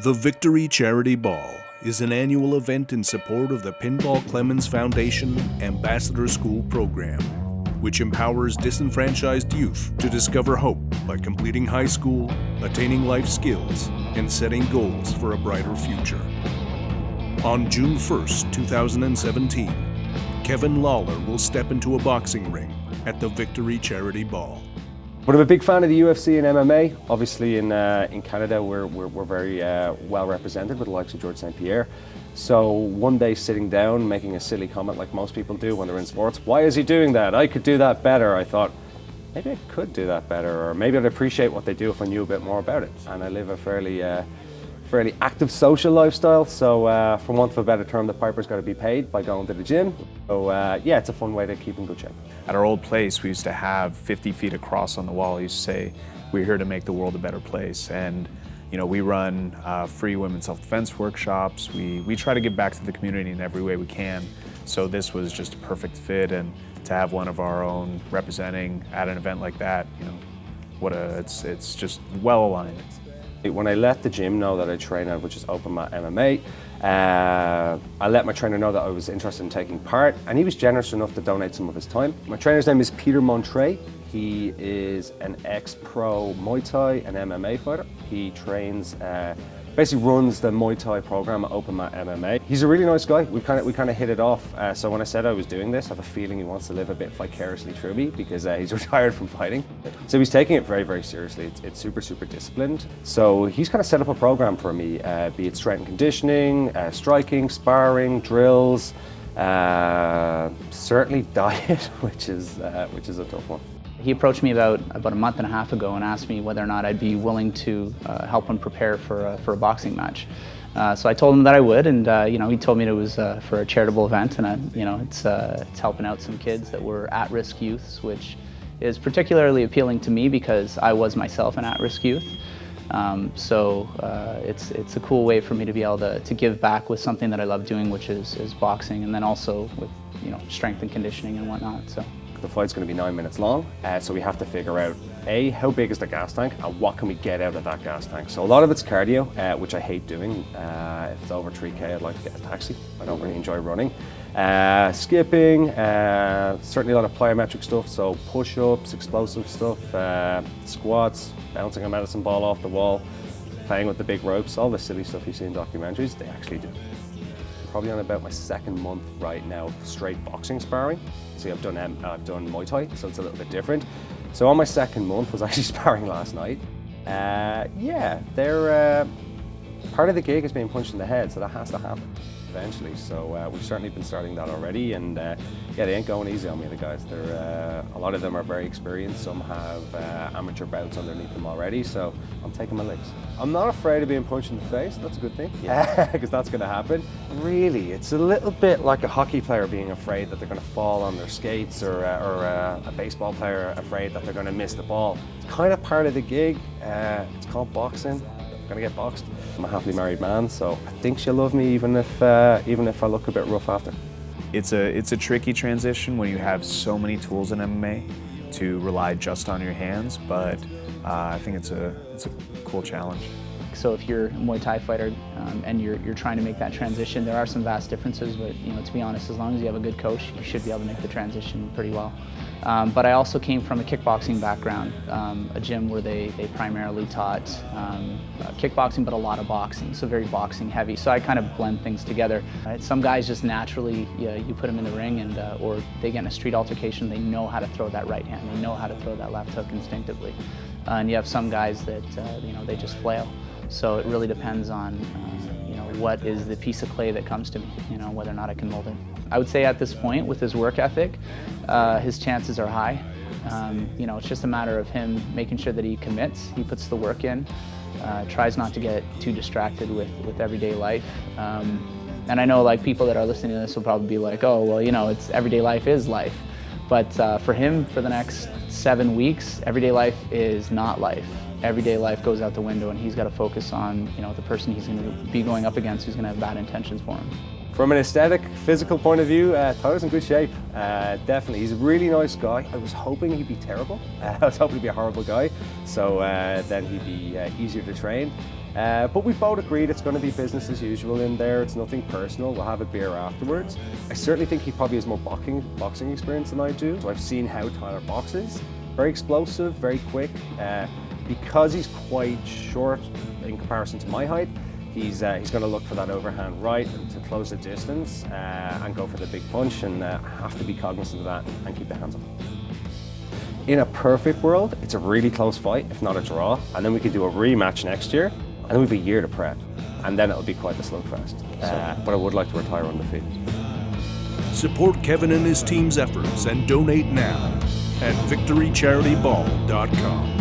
The Victory Charity Ball is an annual event in support of the Pinball Clemens Foundation Ambassador School Program, which empowers disenfranchised youth to discover hope by completing high school, attaining life skills, and setting goals for a brighter future. On June 1st, 2017, Kevin Lawler will step into a boxing ring at the Victory Charity Ball. But I'm a big fan of the UFC and MMA. Obviously in Canada we're very well represented with the likes of George St. Pierre. So one day sitting down, making a silly comment like most people do when they're in sports, why is he doing that? I could do that better. I thought, maybe I could do that better, or maybe I'd appreciate what they do if I knew a bit more about it. And I live a fairly active social lifestyle, so for want of a better term, the piper's got to be paid by going to the gym. So yeah, it's a fun way to keep in good shape. At our old place, we used to have 50 feet across on the wall. We used to say, we're here to make the world a better place. And you know, we run free women's self-defense workshops. We try to give back to the community in every way we can. So this was just a perfect fit, and to have one of our own representing at an event like that, you know, it's just well aligned. When I let the gym know that I train at, which is OpenMat MMA, I let my trainer know that I was interested in taking part, and he was generous enough to donate some of his time. My trainer's name is Peter Montre. He is an ex-pro Muay Thai and MMA fighter. He trains, basically runs the Muay Thai program at OpenMat MMA. He's a really nice guy. We kind of hit it off. So when I said I was doing this, I have a feeling he wants to live a bit vicariously through me because he's retired from fighting. So he's taking it very, very seriously. It's super, super disciplined. So he's kind of set up a program for me, be it strength and conditioning, striking, sparring, drills, certainly diet, which is a tough one. He approached me about a month and a half ago and asked me whether or not I'd be willing to help him prepare for a boxing match. So I told him that I would, and you know, he told me it was for a charitable event, and you know, it's helping out some kids that were at-risk youths, which is particularly appealing to me because I was myself an at-risk youth. So it's a cool way for me to be able to give back with something that I love doing, which is boxing, and then also with, you know, strength and conditioning and whatnot. So. The fight's going to be 9 minutes long, so we have to figure out, A, how big is the gas tank and what can we get out of that gas tank. So a lot of it's cardio, which I hate doing. If it's over 3K, I'd like to get a taxi. I don't really enjoy running. Skipping, certainly a lot of plyometric stuff, so push-ups, explosive stuff, squats, bouncing a medicine ball off the wall, playing with the big ropes, all the silly stuff you see in documentaries, they actually do. Probably on about my second month right now, straight boxing sparring. See, I've done Muay Thai, so it's a little bit different. So on my second month was actually sparring last night. Yeah, they're part of the gig is being punched in the head, so that has to happen eventually. So we've certainly been starting that already, and yeah, they ain't going easy on me, the guys. They're a lot of them are very experienced. Some have amateur bouts underneath them already, so I'm taking my licks. I'm not afraid of being punched in the face. That's a good thing, because that's going to happen. Really, it's a little bit like a hockey player being afraid that they're going to fall on their skates, or a baseball player afraid that they're going to miss the ball. It's kind of part of the gig. It's called boxing. I'm gonna get boxed. I'm a happily married man, so I think she'll love me even if I look a bit rough after. It's a tricky transition when you have so many tools in MMA to rely just on your hands, but I think it's a cool challenge. So if you're a Muay Thai fighter and you're trying to make that transition, there are some vast differences, but you know, to be honest, as long as you have a good coach, you should be able to make the transition pretty well. But I also came from a kickboxing background, a gym where they primarily taught kickboxing, but a lot of boxing, so very boxing heavy. So I kind of blend things together. Right? Some guys just naturally, you put them in the ring, and or they get in a street altercation, they know how to throw that right hand, they know how to throw that left hook instinctively. And you have some guys that you know, they just flail. So it really depends on you know, what is the piece of clay that comes to me, you know, whether or not I can mold it. I would say at this point, with his work ethic, his chances are high. You know, it's just a matter of him making sure that he commits, he puts the work in, tries not to get too distracted with everyday life. And I know, like, people that are listening to this will probably be like, oh, well, you know, it's everyday life is life. But for him, for the next 7 weeks, everyday life is not life. Everyday life goes out the window, and he's got to focus on, you know, the person he's going to be going up against who's going to have bad intentions for him. From an aesthetic, physical point of view, Tyler's in good shape. Definitely, he's a really nice guy. I was hoping he'd be terrible. I was hoping he'd be a horrible guy, so then he'd be easier to train. But we've both agreed it's going to be business as usual in there. It's nothing personal. We'll have a beer afterwards. I certainly think he probably has more boxing experience than I do. So I've seen how Tyler boxes. Very explosive, very quick. Because he's quite short in comparison to my height, he's going to look for that overhand right to close the distance and go for the big punch, and have to be cognizant of that and keep the hands up. In a perfect world, it's a really close fight, if not a draw, and then we could do a rematch next year, and then we've a year to prep, and then it'll be quite the slugfest. But I would like to retire undefeated. Support Kevin and his team's efforts and donate now at victorycharityball.com.